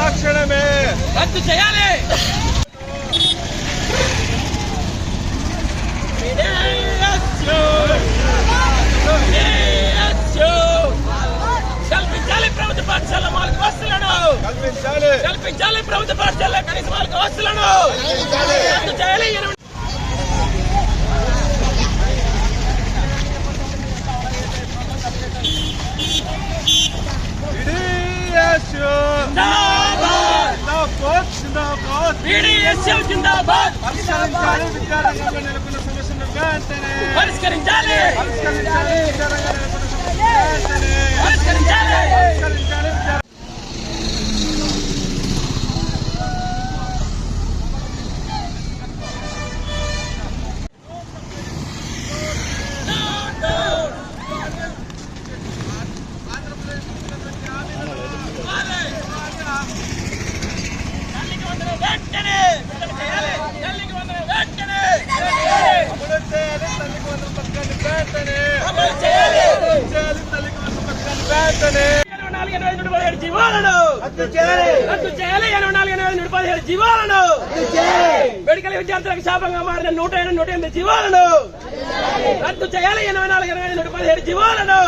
తక్షణమే రద్దు చేయాలి. కల్పించాలి ప్రభుత్వ పాఠశాల మాలకు వస్తువులను, కల్పించాలి ప్రభుత్వ పాఠశాల కనీస మాలకు వస్తువులను రద్దు చేయాలి. పరిష్కరించాలి. జీవాలను మెడికల్ విద్యార్థులకు శాపంగా మారిన 108 జీవాలను రద్దు చేయాలి. 84-117 జీవాలను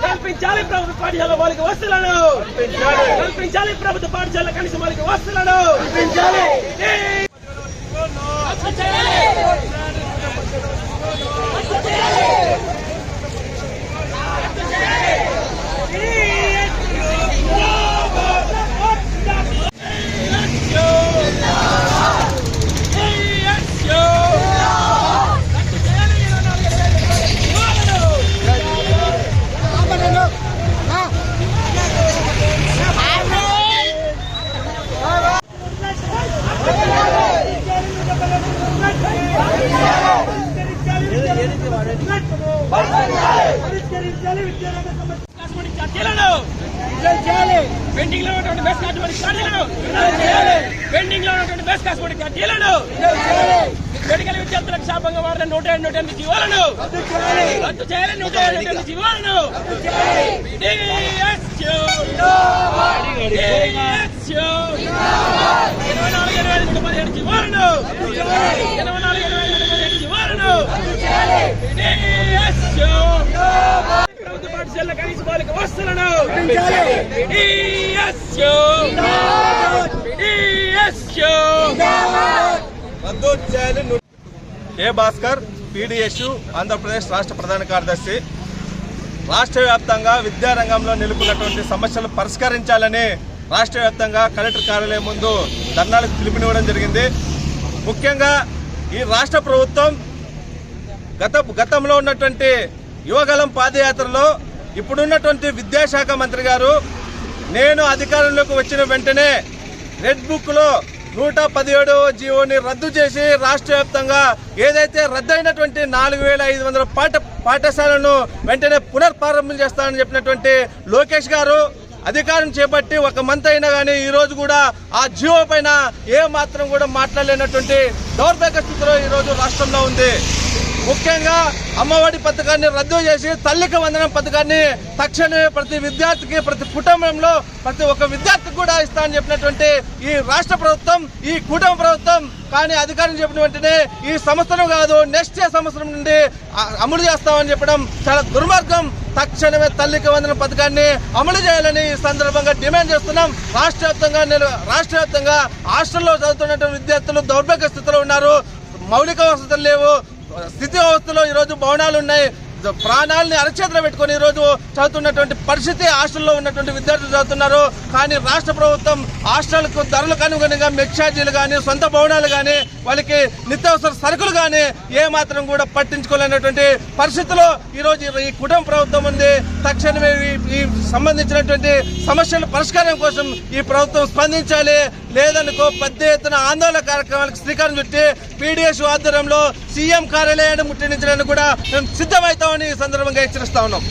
కల్పించాలి. ప్రభుత్వ పాఠశాల మౌలిక వసతులను కల్పించాలి. ప్రభుత్వ పాఠశాల కనీస మౌలిక వసతులను పెండింగ్ లో ఉన్నటువంటి బెస్ట్ కాస్మెటిక్ ఛార్జీలను పెండింగ్ లో ఉన్నటువంటి బెస్ట్ కాస్మెటిక్ ఛార్జీలను మెడికల్ విద్యార్థులకు శాపంగా మారిన 108 జీవాలను రద్దు చేయాలి. 108 జీవాలను ప్రభుత్వ పాఠశాల కనీస మౌలిక వసతులను రద్దు చేయాలి. ఏ భాస్కర్, పీడీఎస్యు ఆంధ్రప్రదేశ్ రాష్ట్ర ప్రధాన కార్యదర్శి. రాష్ట్ర వ్యాప్తంగా విద్యారంగంలో నెలకొన్నటువంటి సమస్యలు పరిష్కరించాలని రాష్ట్ర వ్యాప్తంగా కలెక్టర్ కార్యాలయం ముందు ధర్నాలకు పిలుపునివ్వడం జరిగింది. ముఖ్యంగా ఈ రాష్ట్ర ప్రభుత్వం గతంలో ఉన్నటువంటి యువగలం పాదయాత్రలో ఇప్పుడున్నటువంటి విద్యాశాఖ మంత్రి గారు నేను అధికారంలోకి వచ్చిన వెంటనే రెడ్ బుక్లో 117వ జీవోని రద్దు చేసి రాష్ట్ర వ్యాప్తంగా ఏదైతే రద్దయినటువంటి 4500 పాఠశాలను వెంటనే పునర్ప్రారంభం చేస్తానని చెప్పినటువంటి లోకేష్ గారు అధికారం చేపట్టి 1 మంత్ అయినా కానీ ఈ రోజు కూడా ఆ జీవో పైన ఏ మాత్రం కూడా మాట్లాడలేనటువంటి దౌర్భాగ్య స్థితిలో ఈరోజు రాష్ట్రంలో ఉంది. ముఖ్యంగా అమ్మఒడి పథకాన్ని రద్దు చేసి తల్లికి వందనం పథకాన్ని తక్షణమే ప్రతి విద్యార్థికి, ప్రతి కుటుంబంలో ప్రతి ఒక్క విద్యార్థికి కూడా ఇస్తానని చెప్పినటువంటి ఈ రాష్ట్ర ప్రభుత్వం, ఈ కూటమి ప్రభుత్వం కానీ అధికారం చెప్పిన వెంటనే ఈ సంవత్సరం కాదు నెక్స్ట్ సంవత్సరం నుండి అమలు చేస్తామని చెప్పడం చాలా దుర్మార్గం. తక్షణమే తల్లికి వందనం పథకాన్ని అమలు చేయాలని ఈ సందర్భంగా డిమాండ్ చేస్తున్నాం. రాష్ట్ర వ్యాప్తంగా హాస్టల్లో చదువుతున్నటువంటి విద్యార్థులు దౌర్భాగ్య స్థితిలో ఉన్నారు. మౌలిక వసతులు లేవు. స్థితి వ్యవస్థలో ఈరోజు భవనాలు ఉన్నాయి. ప్రాణాలని అరచేతిలో పెట్టుకుని ఈరోజు చదువుతున్నటువంటి పరిస్థితి హాస్టల్లో ఉన్నటువంటి విద్యార్థులు చదువుతున్నారు. కానీ రాష్ట్ర ప్రభుత్వం హాస్టల్కు ధరలకు అనుగుణంగా మెచ్చార్జీలు కానీ, సొంత భవనాలు కానీ, వాళ్ళకి నిత్యావసర సరుకులు కానీ ఏ మాత్రం కూడా పట్టించుకోలేనటువంటి పరిస్థితిలో ఈరోజు ఈ కుటుంబ ప్రభుత్వం ఉంది. తక్షణమే ఈ సంబంధించినటువంటి సమస్యల పరిష్కారం కోసం ఈ ప్రభుత్వం స్పందించాలి. లేదనుకో పెద్ద ఎత్తున ఆందోళన కార్యక్రమాలకు శ్రీకారం చుట్టి పీడీఎస్ ఆధ్వర్యంలో సీఎం కార్యాలయాన్ని ముట్టడించడానికి కూడా మేము సిద్ధమవుతామని ఈ సందర్భంగా హెచ్చరిస్తా ఉన్నాం.